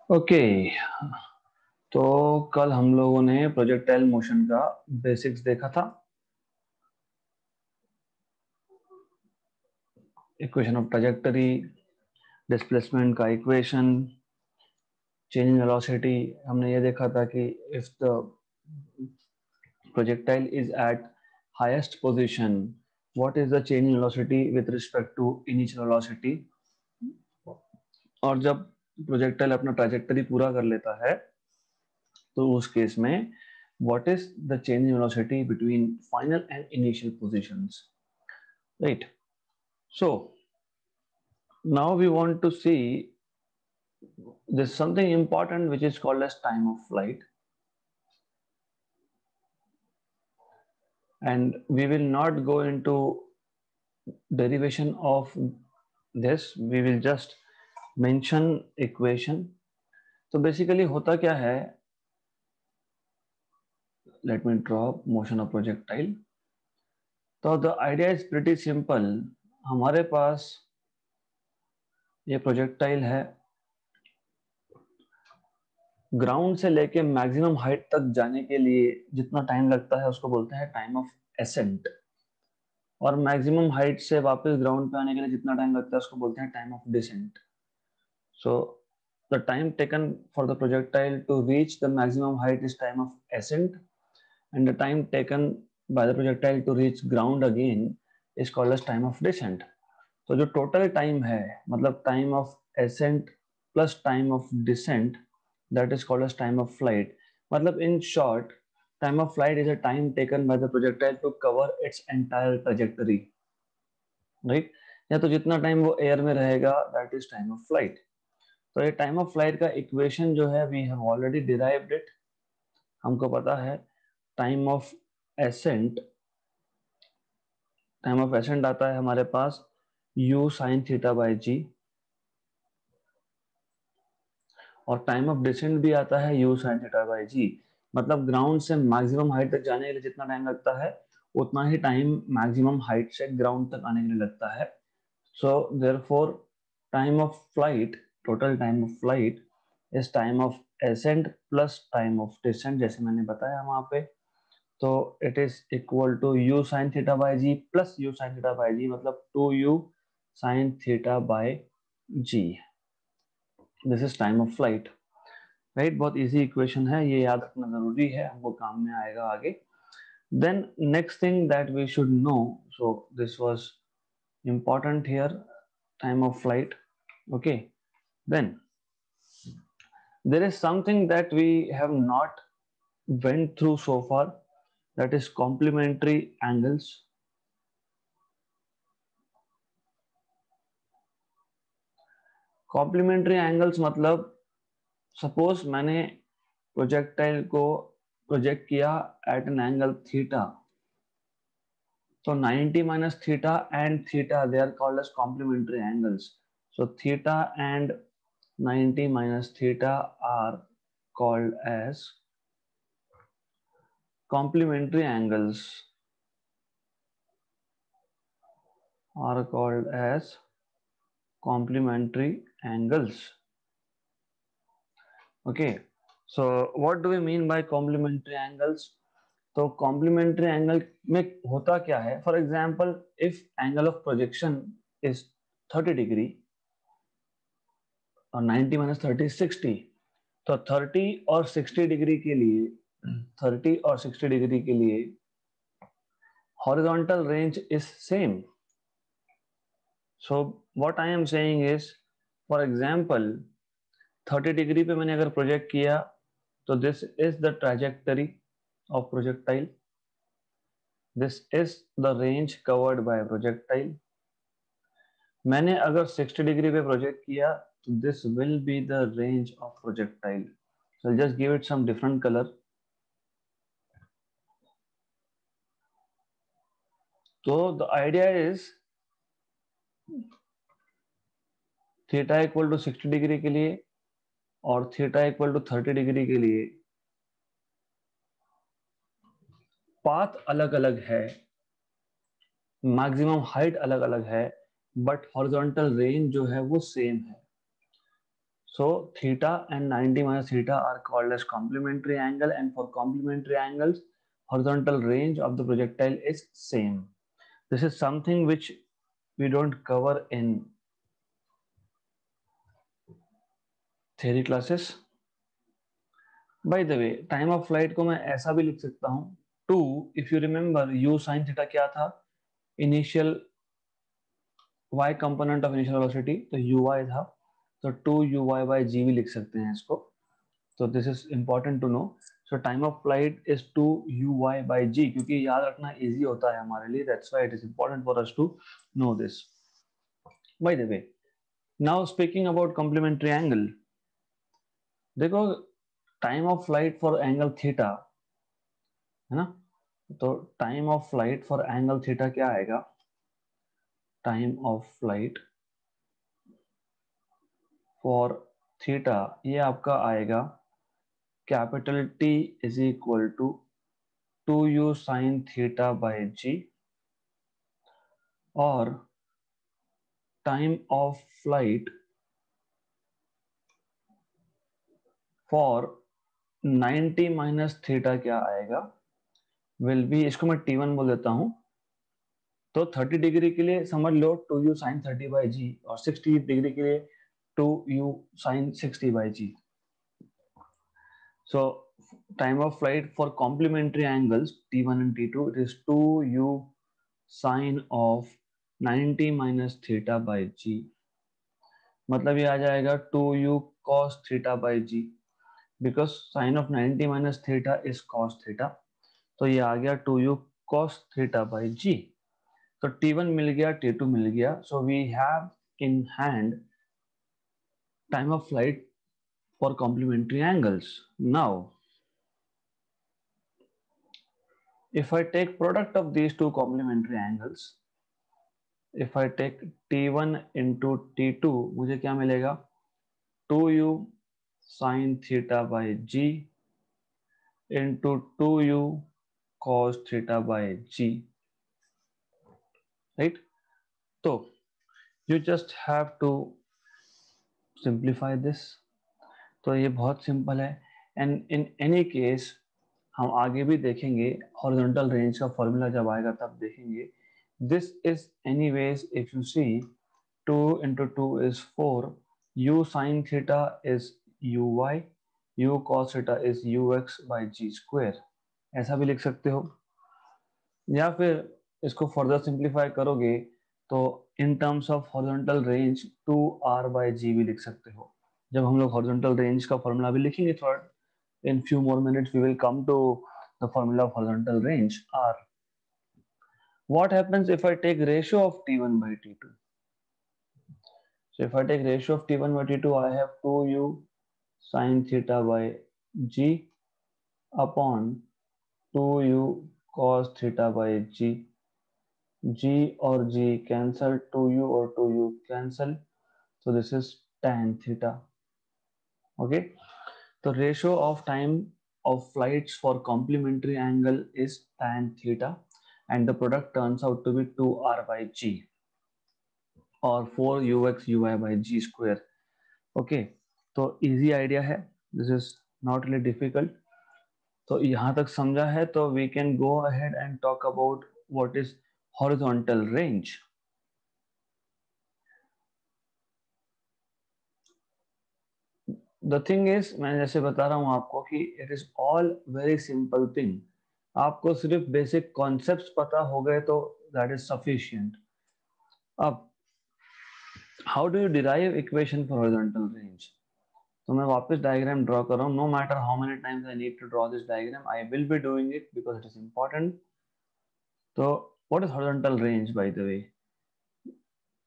Okay. तो कल हम लोगों ने प्रोजेक्टाइल मोशन का बेसिक्स देखा था। इक्वेशन ऑफ ट्रैजेक्टरी, डिस्प्लेसमेंट का इक्वेशन, चेंज इन वेलोसिटी। हमने ये देखा था कि if the projectile is at highest position, what is the change in velocity with respect to initial velocity. और जब प्रोजेक्टाइल अपना ट्रैजेक्टरी पूरा कर लेता है तो उस केस में what is the change in velocity between final and initial positions, right? So now we want to see there's something important which is called as time of flight, and we will not go into derivation of this. We will just mention equation. तो basically होता क्या है, let me draw motion of projectile. तो the idea is pretty simple. हमारे पास ये projectile है, ground से लेके मैक्सिमम हाइट तक जाने के लिए जितना टाइम लगता है उसको बोलते हैं टाइम ऑफ एसेंट, और मैक्सिमम हाइट से वापस ग्राउंड पे आने के लिए जितना टाइम लगता है उसको बोलते हैं time of descent. So the time taken for the projectile to reach the maximum height is time of ascent, and the time taken by the projectile to reach ground again is called as time of descent. तो जो total time है, मतलब time of ascent plus time of descent, that is called as time of flight. मतलब in short, time of flight is a time taken by the projectile to cover its entire trajectory, right? या तो जितना time वो air में रहेगा that is time of flight. तो ये time of flight का इक्वेशन जो है we have already derived it. हमको पता है time of accent, time of accent आता है हमारे पास u sin theta by g, और टाइम ऑफ डिसेंट भी आता है u sin theta by g. मतलब ग्राउंड से मैक्सिमम हाइट तक जाने के लिए जितना टाइम लगता है उतना ही टाइम मैक्सिमम हाइट से ग्राउंड तक आने के लिए लगता है. So therefore time of flight, total time of flight is time of ascent plus time of descent, जैसे मैंने बताया वहां पे. तो it is equal to u sin theta by g plus u sin theta by g, मतलब 2u sin theta by g. This is time of flight, right? बहुत easy equation है, ये याद रखना जरूरी है, हमको काम में आएगा आगे. Then next thing that we should know, so this was important here, time of flight. Okay, then there is something that we have not went through so far, that is complementary angles. Complementary angles मतलब suppose मैंने projectile को project किया at an angle theta, so 90 minus theta and theta, they are called as complementary angles. So theta and 90 minus theta are called as complementary angles, are called as complementary angles. Okay, so what do we mean by complementary angles? तो complementary angle में होता क्या है, for example if angle of projection is 30 degree और 90 minus 30 60, तो 30 और 60 degree के लिए, 30 और 60 डिग्री के लिए horizontal range is same. So what I am saying is, for example 30 degree पे मैंने अगर प्रोजेक्ट किया तो this is the trajectory of projectile, this is the range covered by projectile. मैंने अगर 60 डिग्री पे प्रोजेक्ट किया तो this will be the range of projectile. So I'll just give it some different color. So the idea is theta equal to 60 degree के लिए और theta equal to 30 degree के लिए पाथ अलग अलग है, मैक्सिमम हाइट अलग अलग है, बट हॉरिजॉन्टल रेंज जो है वो सेम है. So theta and 90 minus theta are called as complementary angle, and for complementary angles, horizontal range of the projectile is same. This is something which we don't cover in theory classes. By the way, time of flight को मैं ऐसा भी लिख सकता हूँ 2, if you remember u sin theta क्या था, initial y component of initial velocity, तो uy था, तो 2uy by g भी लिख सकते हैं इसको. So this is important to know. So time of flight is 2uy by g, क्योंकि याद रखना easy होता है हमारे लिए. That's why it is important for us to know this. By the way, now speaking about complementary angle, देखो time of flight for angle theta है ना, तो time of flight for angle theta क्या आएगा, time of flight for theta ये आपका आएगा capital T is equal to 2u sine theta by g, और time of flight for 90 minus theta क्या आएगा, विल बी, इसको मैं t1 बोल देता हूं, तो 30 डिग्री के लिए समझ लो 2u साइन 30 बाई जी, और 60 डिग्री के लिए 2u sine 60 by g. So time of flight for complementary angles t1 and t2, it is 2u sine of 90 minus theta by g. मतलब ये आ जाएगा 2u cos theta by g, because sine of 90 minus theta is cos theta. तो ये आ गया 2u cos theta by g. तो t1 मिल गया, t2 मिल गया. So we have in hand time of flight for complementary angles. Now if I take product of these two complementary angles, if I take t1 into t2, मुझे क्या मिलेगा, 2u sin theta by g into 2u cos theta by g, right? So you just have to simplify this. तो ये बहुत simple है, and in any case हम आगे भी देखेंगे, हॉरिजॉन्टल रेंज का फॉर्मूला जब आएगा तब देखेंगे. This is anyways, if you see 2 into 2 is 4, u sin theta is uy, u cos theta is ux by g square. ऐसा भी लिख सकते हो, या फिर इसको फर्दर सिंप्लीफाई करोगे तो इन terms of horizontal range 2r by g भी लिख सकते हो. जब हम लोग हॉरिजॉन्टल रेंज का फॉर्मूला भी लिखेंगे थोड़ा, in few more minutes we will come to the formula of horizontal range r. What happens if I take ratio of t1 by t2? So if I take ratio of t1 by t2, I have 2u sin theta by g upon 2u cos theta by g. g और g cancel, 2u और 2u cancel, so this is tan theta. Okay, the ratio of time of flights for complementary angle is tan theta, and the product turns out to be 2r by g or 4ux uy by g square. Okay, तो easy idea है, this is not really difficult. तो यहाँ तक समझा है तो we can go ahead and talk about what is horizontal range. The thing is, मैं जैसे बता रहा हूँ आपको कि it is all very simple thing. आपको सिर्फ बेसिक कॉन्सेप्ट्स पता हो गए तो that is sufficient. अब how do you derive equation for horizontal range? तो मैं वापस डायग्राम ड्रॉ कर रहा हूँ. No matter how many times I need to draw this diagram, I will be doing it because it is important. तो what is horizontal range by the way?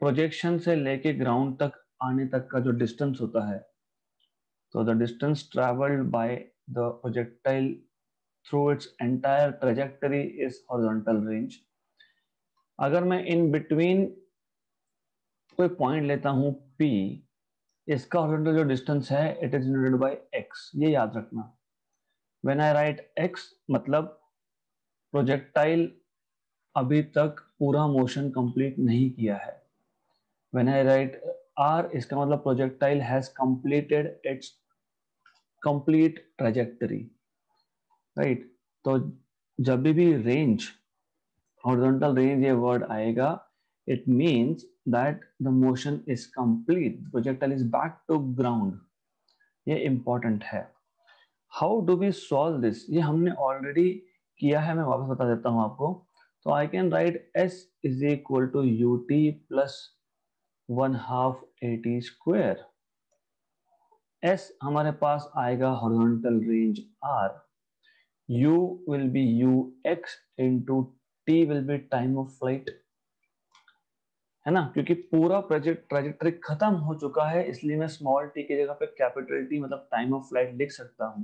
Projection से लेके ground तक आने तक का जो डिस्टेंस होता है, तो the distance travelled by the projectile through its entire trajectory is horizontal range. अगर मैं इन बिटवीन कोई पॉइंट लेता हूं P, इसका हॉरिजॉन्टल जो डिस्टेंस है it is denoted by x, ये याद रखना. व्हेन आई राइट x मतलब प्रोजेक्टाइल अभी तक पूरा मोशन कंप्लीट नहीं किया है. व्हेन आई राइट आर, इसका मतलब projectile has completed its complete trajectory, right. तो जब भी रेंज, हॉरिजॉन्टल रेंज ये वर्ड आएगा, it means that the motion is complete, projectile is back to ground. ये इंपॉर्टेंट है। How do we solve this, ये हमने ऑलरेडी किया है, मैं वापस बता देता हूं आपको। तो I can write s is equal to u t plus 1/2 AT स्क्वायर। एस हमारे पास आएगा horizontal range R, u will be ux into t will be time of flight, है ना, क्योंकि पूरा प्रोजेक्ट ट्रेजेक्टरी खत्म हो चुका है, इसलिए मैं स्मॉल टी की जगह पे कैपिटल टी मतलब टाइम ऑफ फ्लाइट लिख सकता हूं,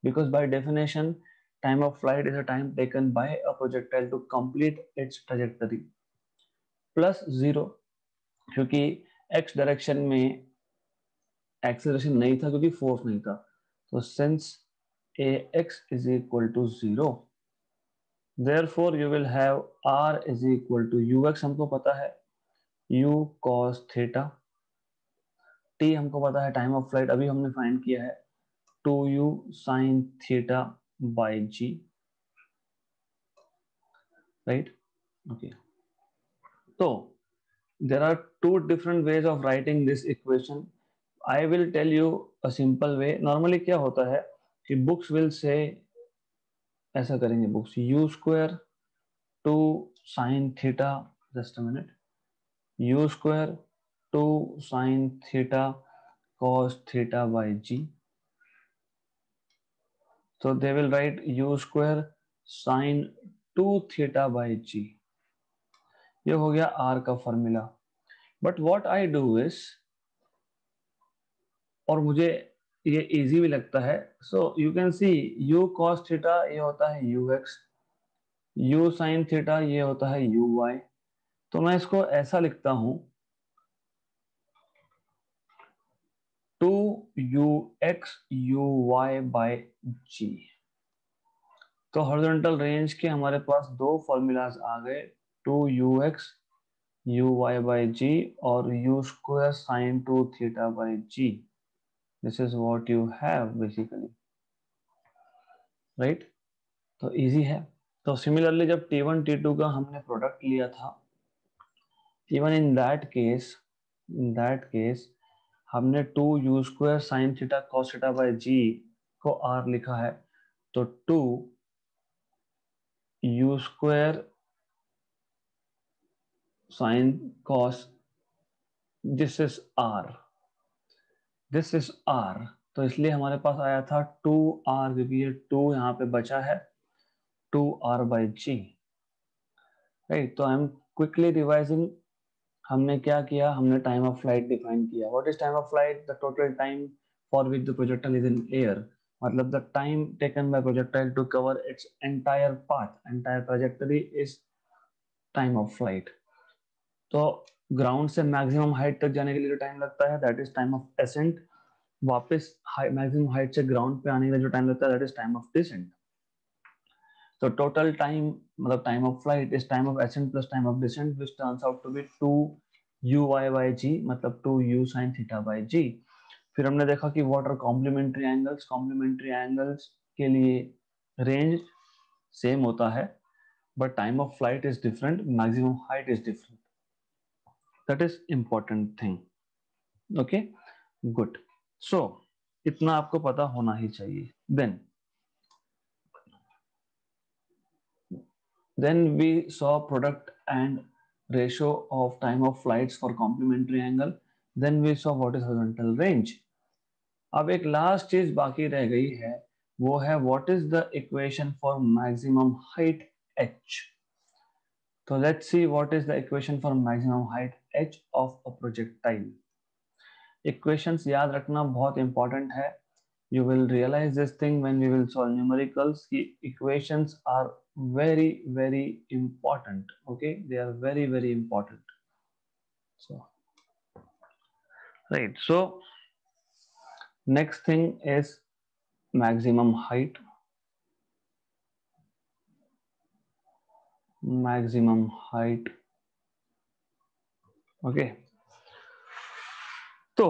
because by definition time of flight is a time taken by a projectile to complete its trajectory, plus 0, क्योंकि एक्स डायरेक्शन में एक्सेलरेशन नहीं था क्योंकि फोर्स नहीं था, तो since ax is equal to 0, therefore you will have r is equal to ux, हमको पता है u cos थीटा, t हमको पता है टाइम ऑफ फ्लाइट अभी हमने फाइंड किया है 2u sin theta by g, right. Okay, तो there are two different ways of writing this equation. I will tell you a simple way. Normally क्या होता है कि books will say, ऐसा करेंगे books, u square two sine theta, just a minute, u square two sine theta cos theta by g, so they will write u square sin 2 theta by g। ये हो गया r का formula. But what I do is, और मुझे ये easy भी लगता है, so you can see u cos theta ये होता है ux, u sin थीटा ये होता है uy, तो मैं इसको ऐसा लिखता हूं 2ux uy बाय g। तो हॉरिजॉन्टल रेंज के हमारे पास दो फॉर्मूलाज आ गए, 2ux uy बाई जी और u square sine 2 theta by g. This is what you have basically, right. तो इजी है। तो सिमिलरली जब T1 T2 का हमने प्रोडक्ट लिया था, इवन इन दैट केस हमने 2u square sine theta cos theta by g को r लिखा है, तो 2u square sine cos, this is r, this is r, तो इसलिए हमारे पास आया था 2r, क्योंकि ये 2 यहाँ पे बचा है, 2r बाई जी, राइट। तो आई एम क्विकली रिवाइजिंग, हमने क्या किया, हमने टाइम ऑफ फ्लाइट डिफाइन किया। What is time of flight, the total time for which the projectile is in air, मतलब the time taken by projectile to cover its entire path, entire trajectory is time of flight. तो ground से maximum height तक जाने के लिए जो time लगता है that is time of ascent, वापस मैक्सिमम हाइट से ग्राउंड पे आने के लिए जो टाइम लगता है that is time of descent. तो टोटल टाइम मतलब time of flight is time of ascent plus time of descent, which turns out to be 2uy by g, मतलब 2u sin थीटा बाई जी। फिर हमने देखा कि what are complementary angles, complementary angles के लिए range same होता है but time of flight is different, maximum height is different, that is important thing. Okay, good. So इतना आपको पता होना ही चाहिए। Then we saw product and ratio of time of flights for complementary angle. Then we saw what is horizontal range. अब एक last चीज बाकी रह गई है, वो है what is the equation for maximum height h. तो let's see what is the equation for maximum height h of a projectile. Equations याद रखना बहुत important है. You will realize this thing when we will solve numericals. Equations are very important. Okay, they are very important. So right, so next thing is maximum height. Okay, तो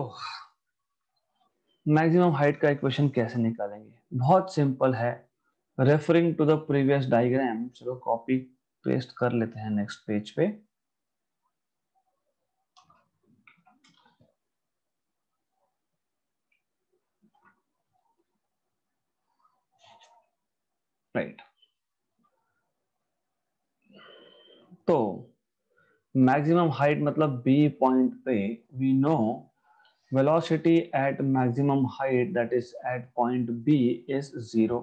maximum height का equation कैसे निकालेंगे? बहुत simple है, referring to the previous diagram. चलो copy paste कर लेते हैं नेक्स्ट पेज पे। राइट, तो मैक्सिमम हाइट मतलब बी पॉइंट पे we know velocity at maximum height, that is at point B, is 0.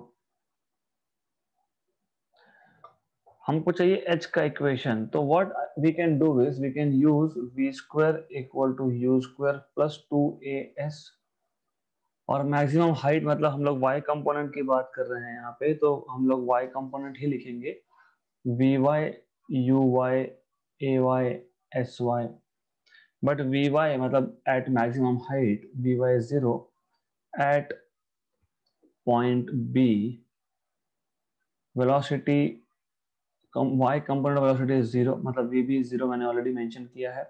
हमको चाहिए h का इक्वेशन, तो what we can do is we can use v square equal to u square plus 2as। और maximum height मतलब हम लोग y component की बात कर रहे हैं यहाँ पे, तो हम लोग y कंपोनेंट ही लिखेंगे, vy uy ay sy। But vy मतलब at maximum height, vy is 0 at point B, velocity y component velocity is 0, मतलब v भी 0 मैंने ऑलरेडी मेंशन किया है।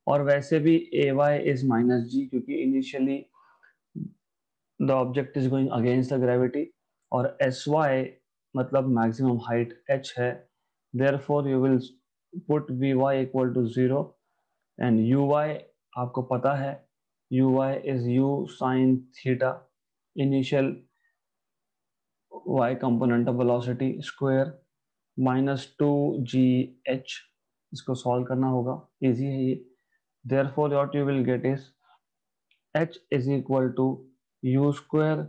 और वैसे भी ay इज माइनस जी, क्योंकि initially the object is going against the gravity. और sy मतलब मैक्सिमम हाइट h है, therefore you will put vy equal to 0 and uy आपको पता है uy is u sine theta, initial y component of velocity square minus 2gh। इसको solve करना होगा, इजी है ये। Therefore what you will get is h is equal to u square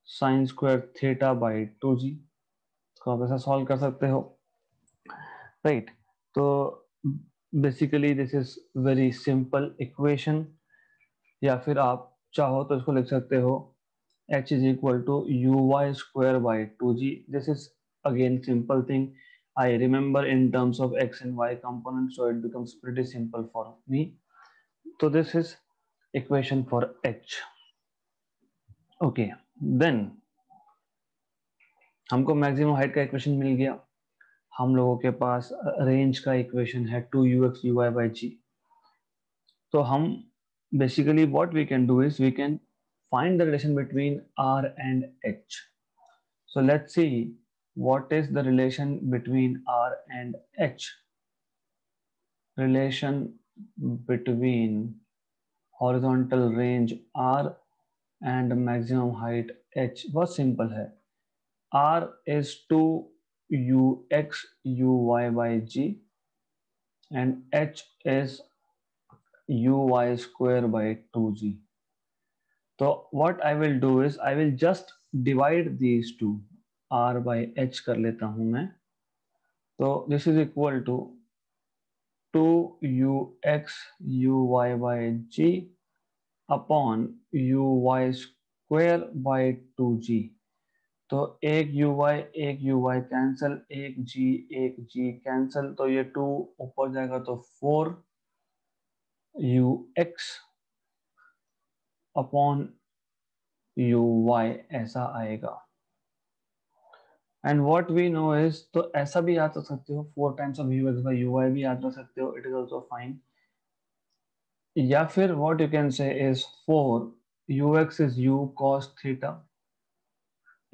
sine square theta by 2g। इसको आप ऐसा solve कर सकते हो, राइट। तो basically this is very simple equation. या फिर आप चाहो तो इसको लिख सकते हो h is equal to uy square by 2g. This is again simple thing. I remember in terms of x and y components, so it becomes pretty simple for me. So this is equation for h. Okay, then हमको maximum height का equation मिल गया। हम लोगों के पास range का equation है 2ux uy by g। तो हम basically what we can do is we can find the relation between r and h. So let's see what is the relation between r and h. Relation between horizontal range r and maximum height h बहुत simple है। r is 2ux uy by g and h is uy square by 2g. So what I will do is I will just divide these two, r by h कर लेता हूं मैं। तो this is equal to 2ux uy by g upon uy square by 2g। तो एक uy cancel, एक g cancel, तो ये 2 ऊपर जाएगा तो 4ux अपॉन uy ऐसा आएगा। And what we know is, तो ऐसा भी याद रख सकते हो, 4 times of ux by uy भी याद रख सकते हो, इट इज ऑल्सो फाइन। या फिर what you can say is 4ux is u cos theta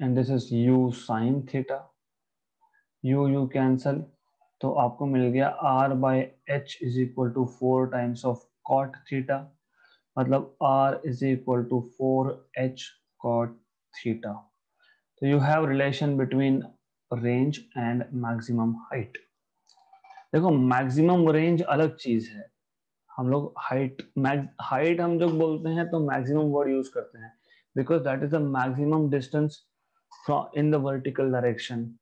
and this is u sin theta, u cancel, तो आपको मिल गया r by h is equal to 4 times of cot theta, मतलब r is equal to 4h cot theta। तो you have relation between range and maximum height। देखो maximum range अलग चीज है, हम लोग हाइट हम जब बोलते हैं तो मैक्सिमम वर्ड यूज करते हैं, because that is the maximum distance in the vertical direction.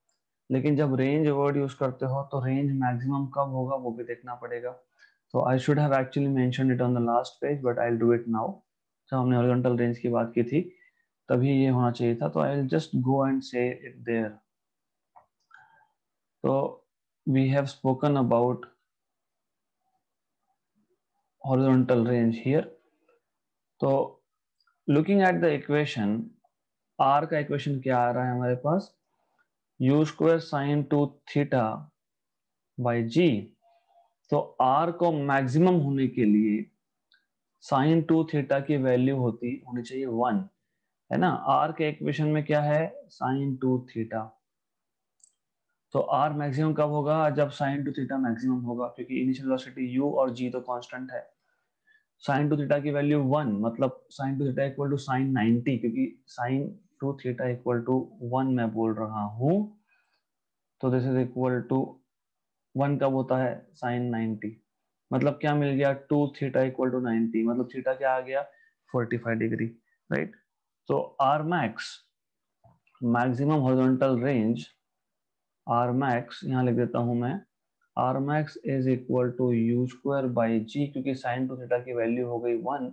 लेकिन जब रेंज वर्ड यूज करते हो तो रेंज मैक्सिमम कब होगा वो भी देखना पड़ेगा। तो I should have actually mentioned it on the last page, but I will do it now. जब हमने हॉरिजॉन्टल रेंज की बात की थी तभी ये होना चाहिए था, तो I will just go and say it there. तो we have spoken about horizontal range here। तो looking at the equation, r का इक्वेशन क्या आ रहा है हमारे पास, u square sine 2 theta by g. तो r को मैक्सिमम होने के लिए साइन टू थीटा की वैल्यू होनी चाहिए 1, है ना। आर के इक्वेशन में क्या है, साइन टू थीटा। तो आर मैक्सिमम कब होगा, जब साइन टू थीटा मैक्सिमम होगा, क्योंकि इनिशियल वेलोसिटी यू और जी तो कांस्टेंट है। साइन टू थीटा की वैल्यू 1, मतलब sine two theta equal to sine 90, क्योंकि sine two theta equal to 1 मैं बोल रहा हूं, तो दिस इज इक्वल टू 1 कब होता है, साइन 90। मतलब क्या मिल गया, टू थीटा इक्वल टू 90, मतलब थीटा क्या आ गया, 45 डिग्री, राइट। तो R max, maximum horizontal range, R max यहाँ लिख देता हूं मैं, R max is equal to u square by g, क्योंकि साइन टू थीटा की वैल्यू हो गई 1,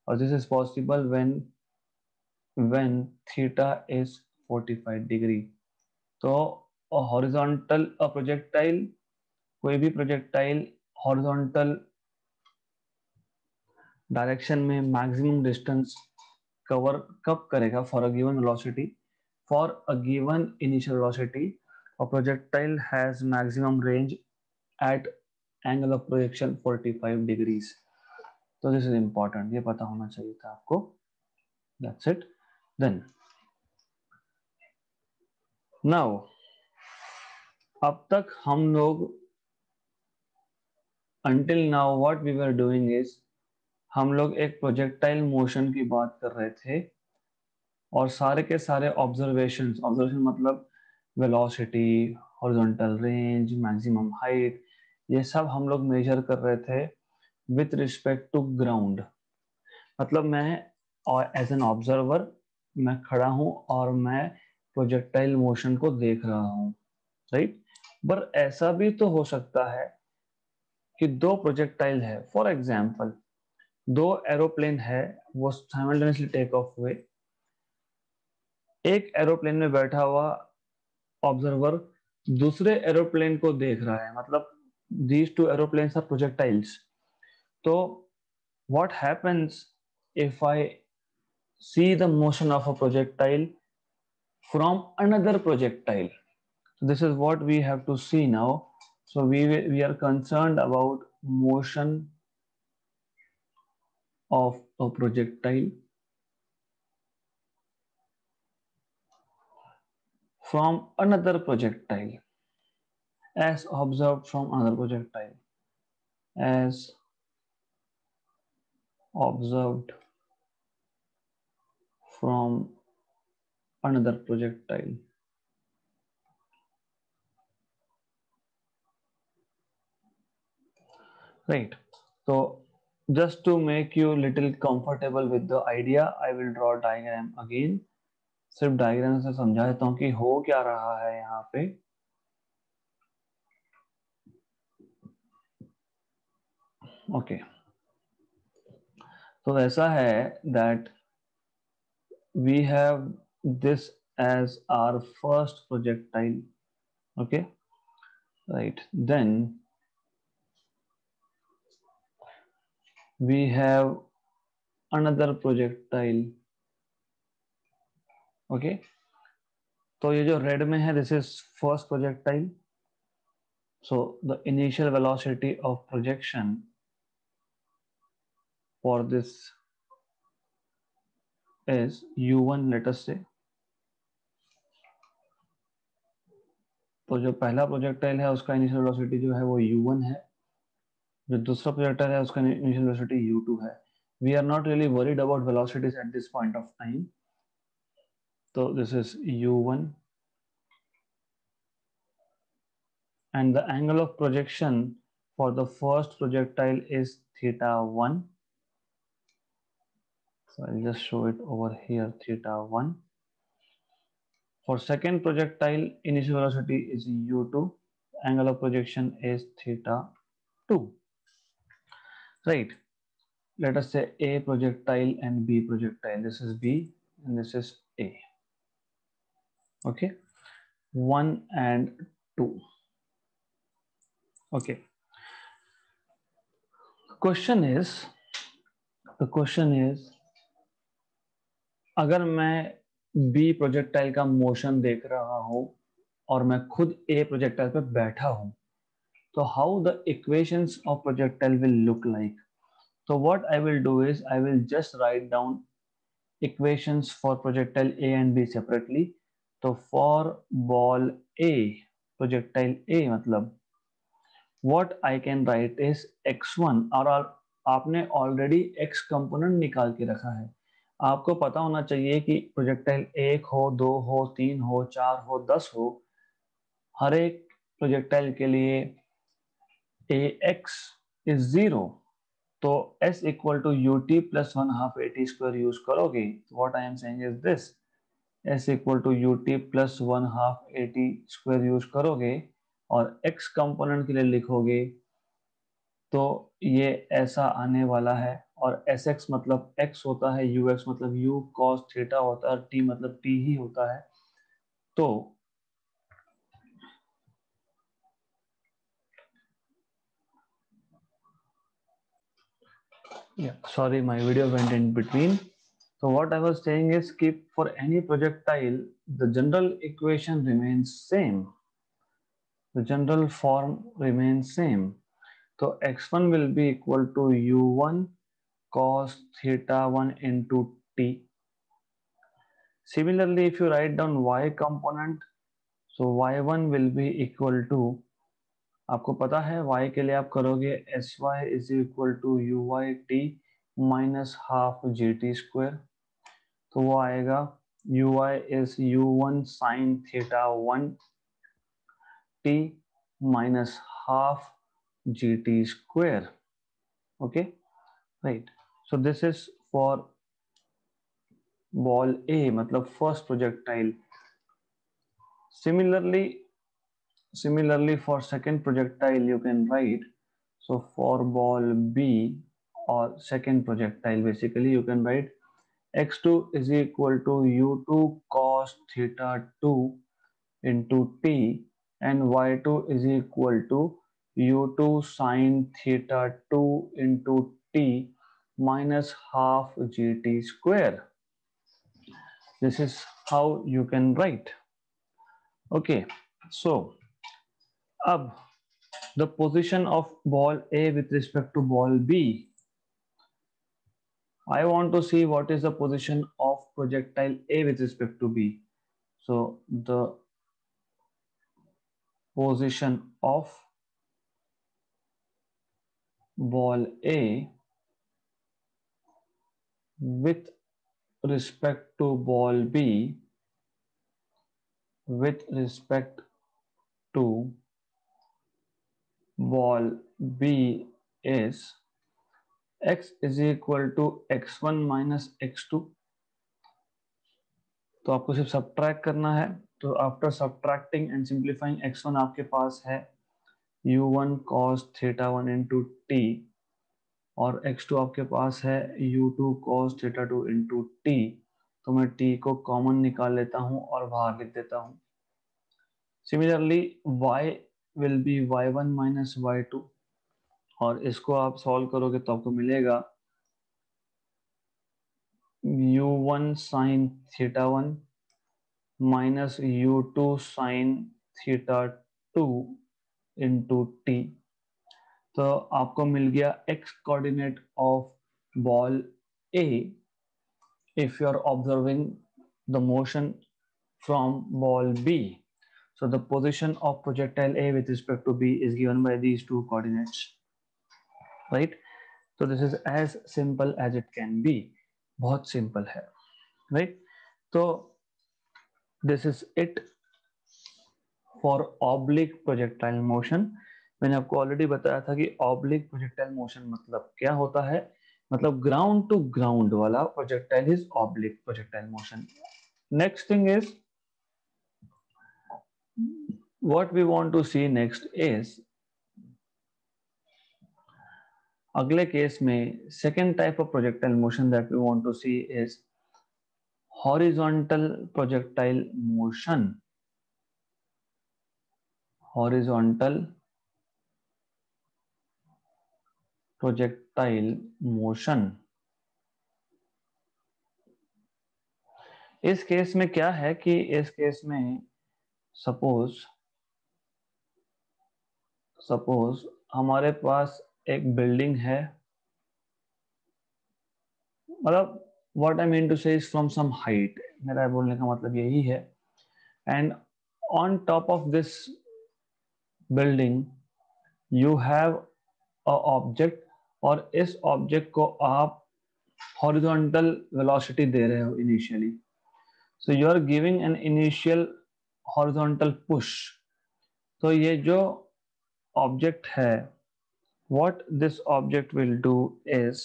और this is possible when theta is 45 degree. तो हॉरिजॉन्टल प्रोजेक्टाइल, कोई भी प्रोजेक्टाइल हॉरिजॉन्टल डायरेक्शन में मैक्सिमम डिस्टेंस कवर कब करेगा, for a given velocity, for a given initial velocity, a projectile has maximum range at angle of projection 45 degrees. तो this is important, ये पता होना चाहिए था आपको। That's it. देन नाउ, अब तक हम लोग, until now what we were doing is, हम लोग एक प्रोजेक्टाइल मोशन की बात कर रहे थे, और सारे के सारे ऑब्जर्वेशन मतलब velocity, horizontal range, maximum height, ये सब हम लोग मेजर कर रहे थे विथ रिस्पेक्ट टू ग्राउंड। मतलब मैं, और एज एन ऑब्जर्वर मैं खड़ा हूं और मैं प्रोजेक्टाइल मोशन को देख रहा हूं, राइट। पर ऐसा भी तो हो सकता है कि दो प्रोजेक्टाइल है, फॉर एग्जाम्पल दो एरोप्लेन है, वो साइमल्टेनियसली टेक ऑफ हुए, एक एरोप्लेन में बैठा हुआ ऑब्जर्वर दूसरे एरोप्लेन को देख रहा है, मतलब these two aeroplanes are projectiles. तो what happens if I see the motion of a projectile from another projectile? So this is what we have to see now. So we are concerned about motion of a projectile from another projectile, as observed from another projectile, as observed from another projectile. Right. So just to make you little comfortable with the idea, I will draw diagram again. सिर्फ diagram से समझा देता हूँ कि हो क्या रहा है यहाँ पे। ओके, तो ऐसा है that we have this as our first projectile. Okay, right. Then we have another projectile. Okay, तो ये जो रेड में है, this is first projectile. So the initial velocity of projection for this is u1, let us say. तो जो पहला projectile है उसका इनिशियल वेलोसिटी जो है वो u1 है, जो दूसरा प्रोजेक्टाइल है उसका इनिशियल वेलोसिटी u2 है। We are not really worried about velocities at this point of time. तो this is u1 and the angle of projection for the first projectile is θ1. So I'll just show it over here, θ1. For second projectile, initial velocity is u2, angle of projection is θ2. Right. Let us say A projectile and B projectile. This is B and this is A. Okay, 1 and 2. Okay. The question is, अगर मैं B projectile का motion देख रहा हूं और मैं खुद A projectile पे बैठा हूं, तो how the equations of projectile will look like. So what I will do is I will just write down equations for projectile A and B separately. तो for ball A, projectile A मतलब what I can write is x1 और आपने already x component निकाल के रखा है। आपको पता होना चाहिए कि प्रोजेक्टाइल 1 हो, 2 हो, 3 हो, 4 हो, 10 हो, हर एक प्रोजेक्टाइल के लिए ax is 0, तो s equal to ut plus 1/2 at square use करोगे। what I am saying is this, s equal to ut plus 1/2 at square use करोगे और x कंपोनेंट के लिए लिखोगे तो ये ऐसा आने वाला है। और sx मतलब x होता है, ux मतलब u cos थीटा होता है और t मतलब t ही होता है। तो sorry, my video went in between. So what I was saying is, keep for any projectile the general equation remains same, the general form remains same. So x1 will be equal to u1 cos theta 1 into t. Similarly, if you write down y component, so y1 will be equal to, आपको पता है y के लिए आप करोगे sy is equal to uyt minus half gt square, तो वो आएगा ui is u1 sin theta 1 t minus half gt square. Okay, right. So this is for ball A, मतलब first projectile. Similarly for second projectile you can write, so for ball B or second projectile basically you can write x2 is equal to u2 cos theta 2 into t and y2 is equal to u2 sin theta 2 into t minus half gt square. This is how you can write. Okay, so अब the position of ball A with respect to ball B. I want to see what is the position of projectile A with respect to B. So the position of ball A with respect to ball B with respect to ball B is x is equal to x1 minus x2. तो आपको सिर्फ subtract करना है। तो after subtracting and simplifying x1 आपके पास है u1 cos theta 1 into T और x2 आपके पास है u2 cos theta 2 into T. तो मैं t को कॉमन निकाल लेता हूं और बाहर लिख देता हूं। Similarly y will be y1 minus y2 और इसको आप सॉल्व करोगे तो आपको मिलेगा u1 sine theta 1 minus u2 sine theta 2 into T. तो आपको मिल गया x coordinate of ball A if you are observing the motion from ball B. So the position of projectile A with respect to B is given by these two coordinates, right? So this is as simple as it can be. बहुत simple है, right? तो this is it for oblique projectile motion. मैंने आपको already बताया था कि oblique projectile motion मतलब क्या होता है, मतलब ground to ground वाला projectile is oblique projectile motion. Next thing is, what we want to see next is, अगले केस में second type of projectile motion that we want to see is horizontal projectile motion. Horizontal projectile motion. इस case में क्या है कि इस case में suppose हमारे पास एक बिल्डिंग है मतलब व्हाट आई मीन टू से इज फ्रॉम सम हाइट, मेरा बोलने का मतलब यही है। And on top of this building you have a object, और इस ऑब्जेक्ट को आप हॉरिजॉन्टल वेलोसिटी दे रहे हो इनिशियली। So you are giving an initial horizontal push. तो ये जो ऑब्जेक्ट है, what this object will do is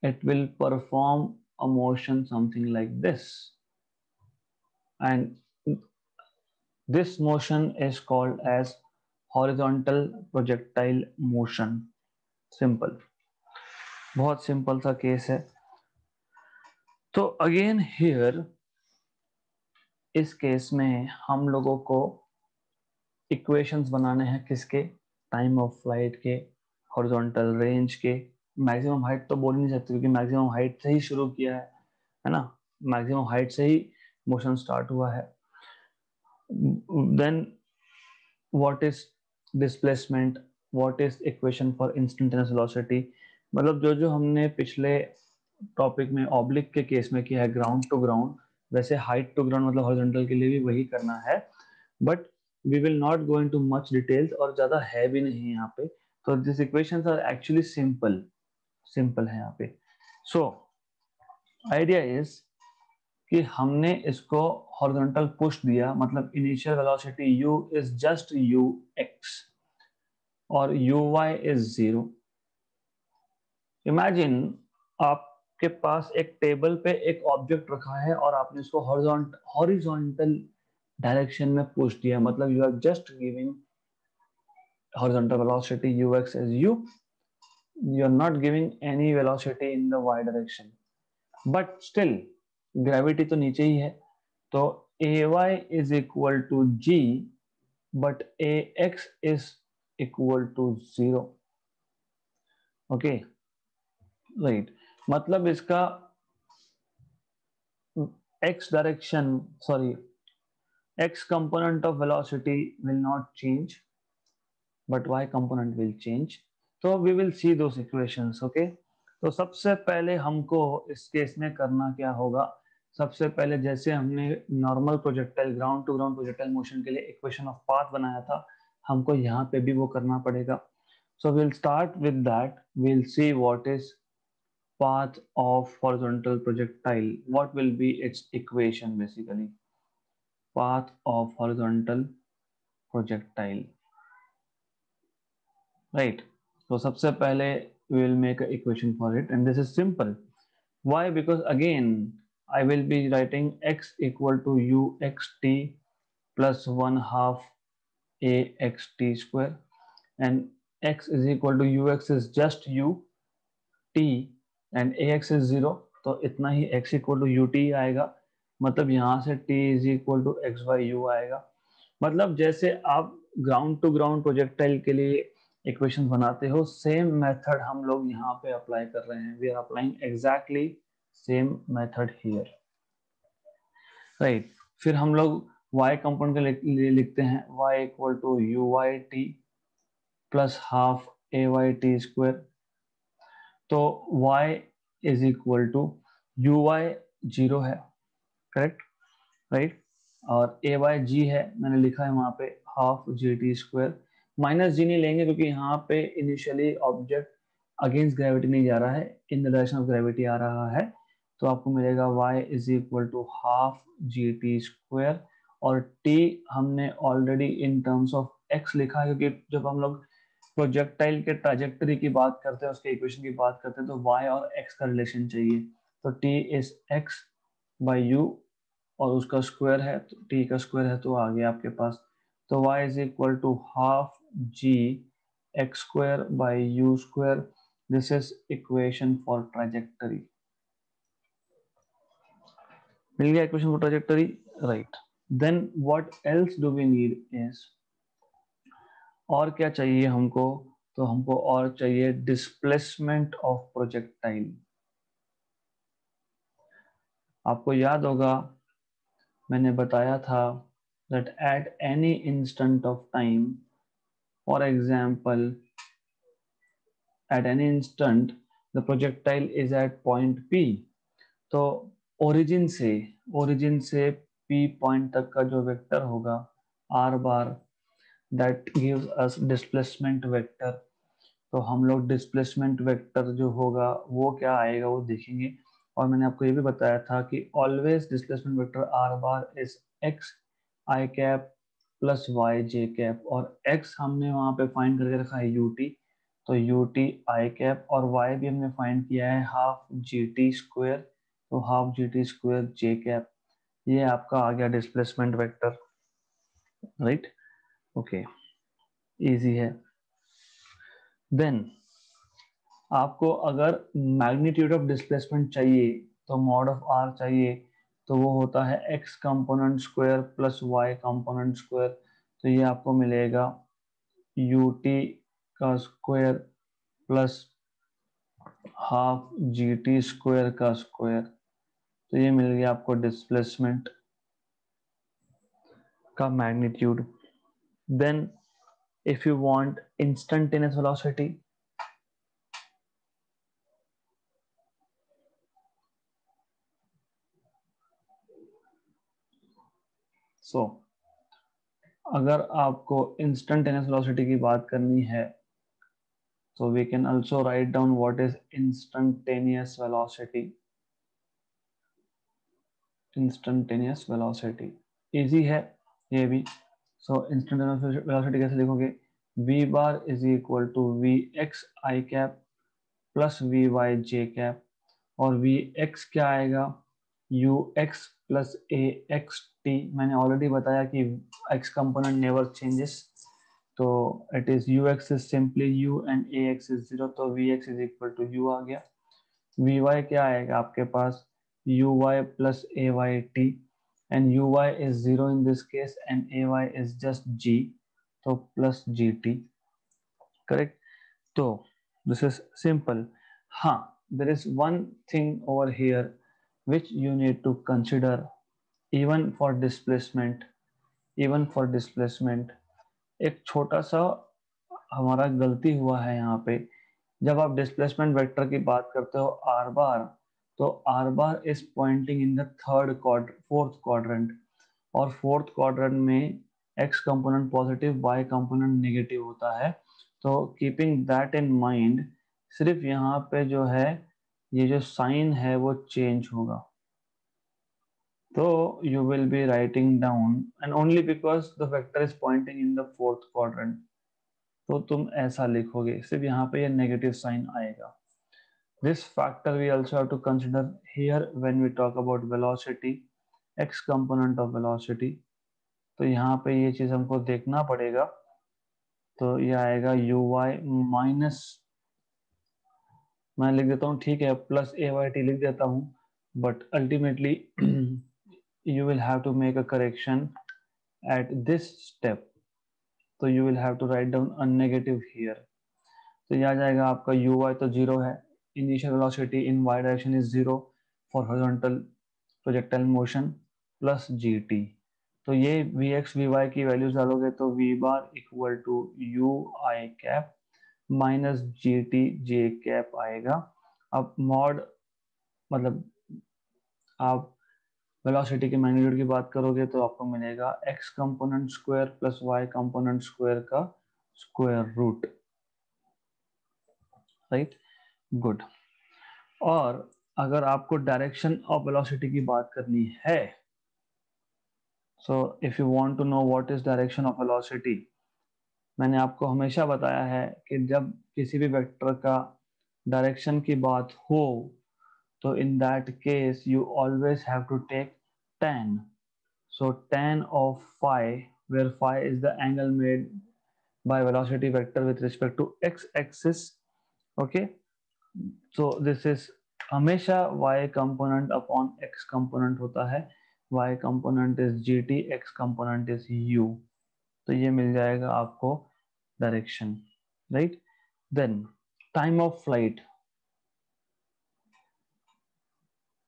it will perform a motion something like this, and this motion is called as horizontal projectile motion. Simple, बहुत simple सा case है। तो again here इस case में हम लोगों को इक्वेशंस बनाने हैं किसके, टाइम ऑफ फ्लाइट के, हॉरिजॉन्टल रेंज के। मैक्सिमम हाइट तो बोल नहीं सकते क्योंकि मैक्सिमम हाइट से ही शुरू किया है ना, मैक्सिमम हाइट से ही मोशन स्टार्ट हुआ है। Then what is displacement, what is equation for instantaneous velocity, मतलब जो जो हमने पिछले टॉपिक में ऑब्लिक के केस में किया है ग्राउंड टू ग्राउंड, वैसे हाइट टू ग्राउंड मतलब हॉरिजॉन्टल के लिए भी वही करना है। But we will not go into much details, और ज्यादा है भी नहीं यहाँ पे। तो this equations are actually simple, simple है यहाँ पे। सो आइडिया इज कि हमने इसको हॉरिजॉन्टल पुश दिया, मतलब initial velocity u is just ux और uy इज 0। इमेजिन आपके पास एक टेबल पे एक ऑब्जेक्ट रखा है और आपने इसको हॉरिजॉन्टल डायरेक्शन में पुश दिया, मतलब you are just giving horizontal velocity ux as u, you are not giving any velocity in the y direction, but still gravity तो नीचे ही है, तो ay is equal to g but ax is equal to 0। Okay right, मतलब इसका x direction, sorry, x component of velocity will not change but y component will change। तो we will see those equations, okay। तो सबसे पहले हमको इस case में करना क्या होगा, सबसे पहले जैसे हमने normal projectile ground to ground projectile motion के लिए इक्वेशन ऑफ पाथ बनाया था, हमको यहाँ पे भी वो करना पड़ेगा। सो we'll start with that, we'll see what is path of horizontal projectile, what will be its equation basically, path of horizontal projectile, right। तो सबसे पहले we will make an equation for it, and this is simple। Why? Because again I will be writing x equal to uxt plus 1 half axt square, and x is equal to ux is just u t and ax is 0, तो इतना ही x equal to ut आएगा, मतलब यहाँ से t is equal to x by u आएगा। मतलब जैसे आप ग्राउंड टू ग्राउंड प्रोजेक्टाइल के लिए इक्वेशन बनाते हो, सेम मेथड हम लोग यहाँ पे अप्लाई कर रहे हैं, we are applying exactly same method here, right. फिर हम लोग y कंपोनेंट के लिए लिखते हैं y equal to u y t plus half a y t square. तो y is equal to u y 0 है, करेक्ट, राइट, और ए वाई जी है, मैंने लिखा है वहां पे half g t square. Minus g नहीं लेंगे क्योंकि यहाँ पे इनिशियली ऑब्जेक्ट अगेंस्ट ग्रेविटी नहीं जा रहा है, in the direction of gravity आ रहा है। तो आपको मिलेगा y is equal to half g t square, और t हमने already in terms of x लिखा है, क्योंकि जब हम लोग प्रोजेक्टाइल के ट्राजेक्टरी की बात करते हैं, उसके इक्वेशन की बात करते हैं, तो y और x का रिलेशन चाहिए। तो t is x by you, और उसका स्क्वायर है तो t का स्क्वायर है तो आ गया आपके पास। तो y is equal to half g x square by u square, this is equation for trajectory. मिल गया equation for trajectory, right. Then what else do we need is, और क्या चाहिए हमको, तो हमको और चाहिए डिस्प्लेसमेंट ऑफ प्रोजेक्टाइल। आपको याद होगा मैंने बताया था that at any instant of time, for example at any instant the projectile is at point P। तो ओरिजिन से P पॉइंट तक का जो वेक्टर होगा r bar, that gives us displacement vector. तो हम लोग डिस्प्लेसमेंट वेक्टर जो होगा वो क्या आएगा वो देखेंगे। और मैंने आपको ये भी बताया था कि always displacement vector r bar is x i cap plus y j cap, और x हमने वहां पे फाइंड करके रखा है ut, तो ut i कैप, और y भी हमने फाइंड किया है हाफ जी टी स्क्वेयर, तो half g T square j cap. ये आपका आ गया displacement vector, right. Okay, easy है। देन आपको अगर मैग्नीट्यूड ऑफ डिस्प्लेसमेंट चाहिए, तो मॉड ऑफ आर चाहिए, तो वो होता है x component square plus y component square. तो ये आपको मिलेगा यू टी का square plus half g t square का स्क्वायर। तो ये मिल गया आपको डिस्प्लेसमेंट का magnitude. Then if you want instantaneous velocity, so अगर आपको इंस्टेंटेनियस वेलोसिटी की बात करनी है, so we can also write down what is instantaneous velocity. Instantaneous velocity easy है ये भी। so instantaneous velocity कैसे लिखोगे, v bar is equal to v x I cap plus v y j cap, और v x क्या आएगा, u x plus a x t। मैंने ऑलरेडी बताया कि x कंपोनेंट नेवर चेंजेस, तो it is u x is simply u and a x is 0, तो v x is equal to u आ गया। vy क्या आएगा आपके पास, uy plus ayt, and uy is 0 in this case and ay is just g, तो plus gt, correct. तो this is simple. हाँ, there is one thing over here which you need to consider, even for displacement, even for displacement एक छोटा सा हमारा गलती हुआ है यहाँ पे। जब आप डिस्प्लेसमेंट वेक्टर की बात करते हो आर बार, तो R bar is pointing in the fourth quadrant, और फोर्थ क्वाड्रेंट में x component positive, y component negative होता है। तो कीपिंग दैट इन माइंड, सिर्फ यहाँ पे जो है ये जो साइन है वो चेंज होगा। तो you will be writing down and only because the vector is pointing in the fourth quadrant, तो तुम ऐसा लिखोगे, सिर्फ यहाँ पे ये नेगेटिव साइन आएगा। This factor we also have to consider here when we talk about velocity, x component of velocity। तो यहाँ पे ये चीज हमको देखना पड़ेगा। तो ये आएगा यू वाई माइनस, मैं लिख देता हूँ ठीक है, प्लस ए वाई टी लिख देता हूँ, but ultimately you will have to make a correction at this step, तो you will have to write down a negative here। तो ये आ जाएगा आपका यू वाई तो जीरो है, initial velocity in y direction is zero for horizontal projectile motion plus g t. तो ये वी एक्स वी वाई की वैल्यूज डालोगे तो v bar equal to u i cap minus g t j cap आएगा। अब mod मतलब आप velocity के मैग्नीट्यूड की बात करोगे तो आपको मिलेगा x component square plus y component square का स्क्वायर रूट, राइट, गुड। और अगर आपको डायरेक्शन ऑफ वेलोसिटी की बात करनी है, so if you want to know what is direction of velocity, मैंने आपको हमेशा बताया है कि जब किसी भी वेक्टर का डायरेक्शन की बात हो, तो in that case you always have to take tan। So tan of phi, where phi is the angle made by velocity vector with respect to x-axis, okay। So this is हमेशा y component upon x component होता है, y component is gt, x component is u। तो ये मिल जाएगा आपको direction, right. Then time of flight,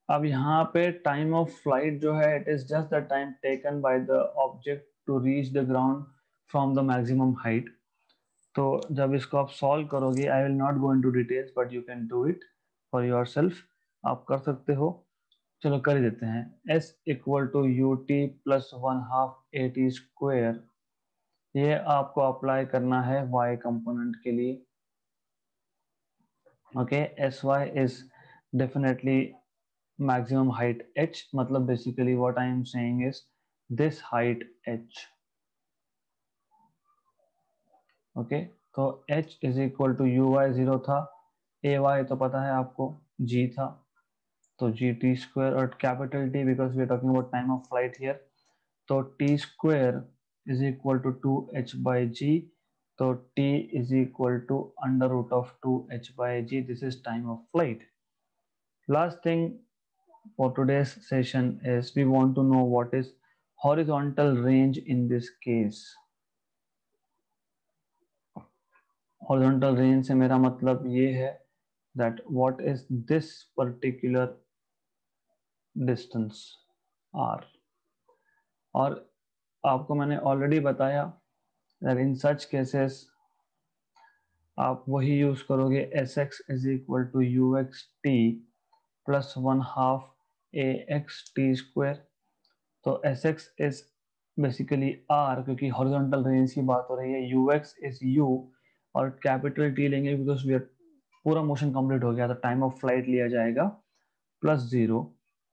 अब यहाँ पे टाइम ऑफ फ्लाइट जो है it is just the time taken by the object to reach the ground from the maximum height. तो जब इसको आप सॉल्व करोगे, I will not go into details but you can do it. For yourself, आप कर सकते हो। चलो कर ही देते हैं। s equal to u t plus 1/2 a t square, ये आपको अप्लाई करना है y कंपोनेंट के लिए। Okay, s y is definitely maximum height h, मतलब basically what I am saying is this height h. Okay, तो h is equal to u y 0 था, ए Y तो पता है आपको g था, तो जी टी स्क्वायर और capital T because we are talking about time of flight here, तो T square is equal to 2h by g, तो t is equal to under root of 2h by g, this is time of flight. Last thing for today's session is we want to know what is horizontal range in this case. Horizontal range से मेरा मतलब ये है that what is this particular distance r, और आपको मैंने ऑलरेडी बताया that in such cases आप वही यूज करोगे S x is equal to u x t plus 1/2 a x t square. तो S x is basically R, क्योंकि हॉरिजॉन्टल रेंज की बात हो रही है, यू एक्स इज यू, और कैपिटल टी लेंगे बिकॉज वी आर पूरा मोशन कंप्लीट हो गया, तो टाइम ऑफ फ्लाइट लिया जाएगा प्लस 0,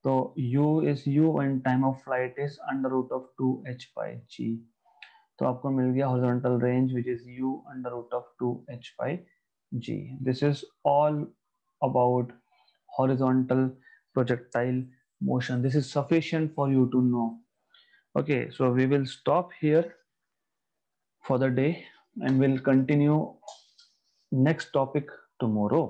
तो u is u and time of flight is under root of 2h by g, तो आपको मिल गया horizontal range which is u under root of 2h by g। This is all about horizontal projectile motion. This is sufficient for you to know. Okay, so we will stop here for the day and we'll continue next topic tomorrow.